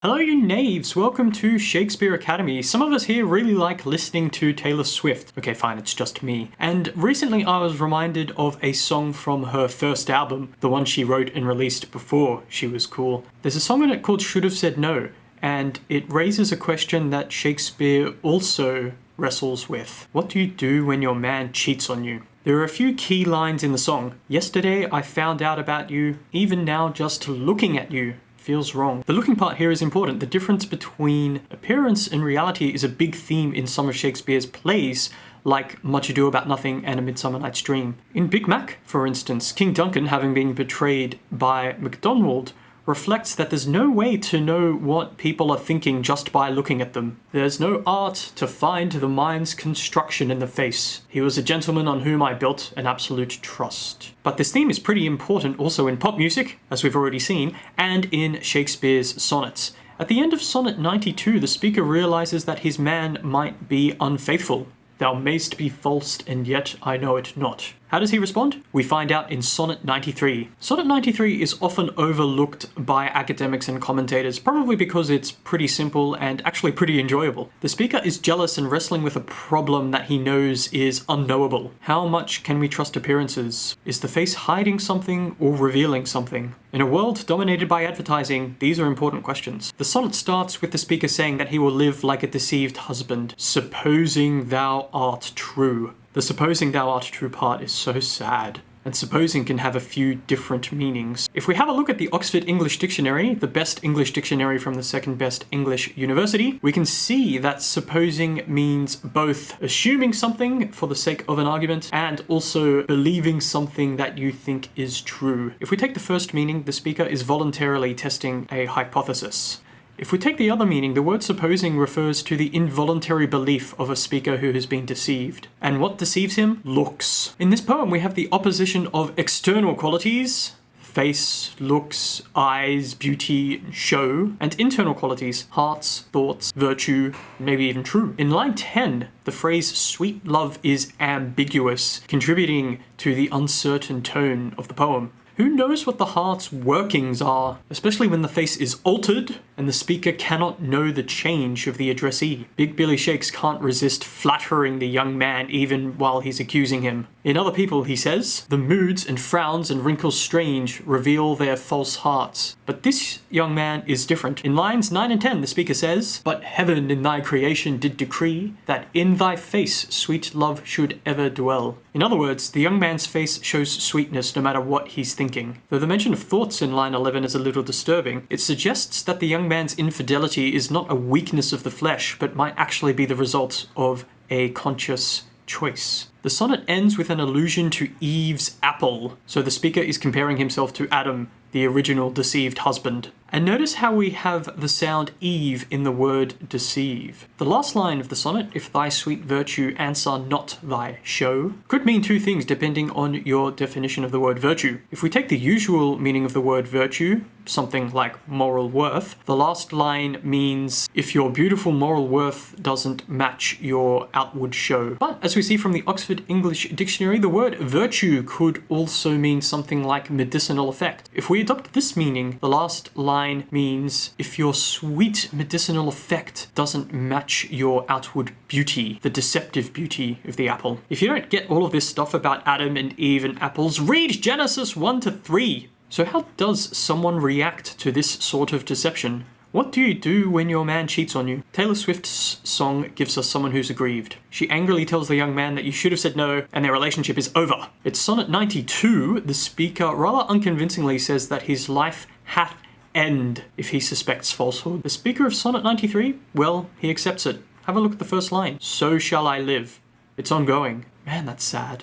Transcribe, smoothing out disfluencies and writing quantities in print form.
Hello you knaves, welcome to Shakespeare Academy. Some of us here really like listening to Taylor Swift. Okay, fine, it's just me. And recently I was reminded of a song from her first album, the one she wrote and released before she was cool. There's a song in it called Should Have Said No, and it raises a question that Shakespeare also wrestles with. What do you do when your man cheats on you? There are a few key lines in the song. Yesterday I found out about you, even now just looking at you feels wrong. The looking part here is important. The difference between appearance and reality is a big theme in some of Shakespeare's plays, like Much Ado About Nothing and A Midsummer Night's Dream. In Big Mac, for instance, King Duncan, having been betrayed by MacDonald, reflects that there's no way to know what people are thinking just by looking at them. There's no art to find the mind's construction in the face. He was a gentleman on whom I built an absolute trust. But this theme is pretty important also in pop music, as we've already seen, and in Shakespeare's sonnets. At the end of Sonnet 92, the speaker realizes that his man might be unfaithful. Thou mayst be false, and yet I know it not. How does he respond? We find out in Sonnet 93. Sonnet 93 is often overlooked by academics and commentators, probably because it's pretty simple and actually pretty enjoyable. The speaker is jealous and wrestling with a problem that he knows is unknowable. How much can we trust appearances? Is the face hiding something or revealing something? In a world dominated by advertising, these are important questions. The sonnet starts with the speaker saying that he will live like a deceived husband, supposing thou art true. The supposing thou art true part is so sad, and supposing can have a few different meanings. If we have a look at the Oxford English Dictionary, the best English dictionary from the second best English university, we can see that supposing means both assuming something for the sake of an argument and also believing something that you think is true. If we take the first meaning, the speaker is voluntarily testing a hypothesis. If we take the other meaning, the word supposing refers to the involuntary belief of a speaker who has been deceived. And what deceives him? Looks. In this poem, we have the opposition of external qualities, face, looks, eyes, beauty, show, and internal qualities, hearts, thoughts, virtue, maybe even true. In line 10, the phrase sweet love is ambiguous, contributing to the uncertain tone of the poem. Who knows what the heart's workings are, especially when the face is altered and the speaker cannot know the change of the addressee. Big Billy Shakes can't resist flattering the young man even while he's accusing him. In Other People, he says, the moods and frowns and wrinkles strange reveal their false hearts. But this young man is different. In lines 9 and 10, the speaker says, but heaven in thy creation did decree that in thy face sweet love should ever dwell. In other words, the young man's face shows sweetness no matter what he's thinking. Though the mention of thoughts in line 11 is a little disturbing, it suggests that the young man's infidelity is not a weakness of the flesh, but might actually be the result of a conscious choice. The sonnet ends with an allusion to Eve's apple, so the speaker is comparing himself to Adam, the original deceived husband. And notice how we have the sound Eve in the word deceive. The last line of the sonnet, if thy sweet virtue answer not thy show, could mean two things depending on your definition of the word virtue. If we take the usual meaning of the word virtue, something like moral worth, the last line means if your beautiful moral worth doesn't match your outward show. But as we see from the Oxford English Dictionary, the word virtue could also mean something like medicinal effect. If we adopt this meaning, the last line means if your sweet medicinal effect doesn't match your outward beauty, the deceptive beauty of the apple. If you don't get all of this stuff about Adam and Eve and apples, read Genesis 1 to 3. So how does someone react to this sort of deception? What do you do when your man cheats on you? Taylor Swift's song gives us someone who's aggrieved. She angrily tells the young man that you should have said no and their relationship is over. It's Sonnet 92. The speaker rather unconvincingly says that his life hath end if he suspects falsehood. The speaker of Sonnet 93, well, he accepts it. Have a look at the first line. So shall I live. It's ongoing. Man, that's sad.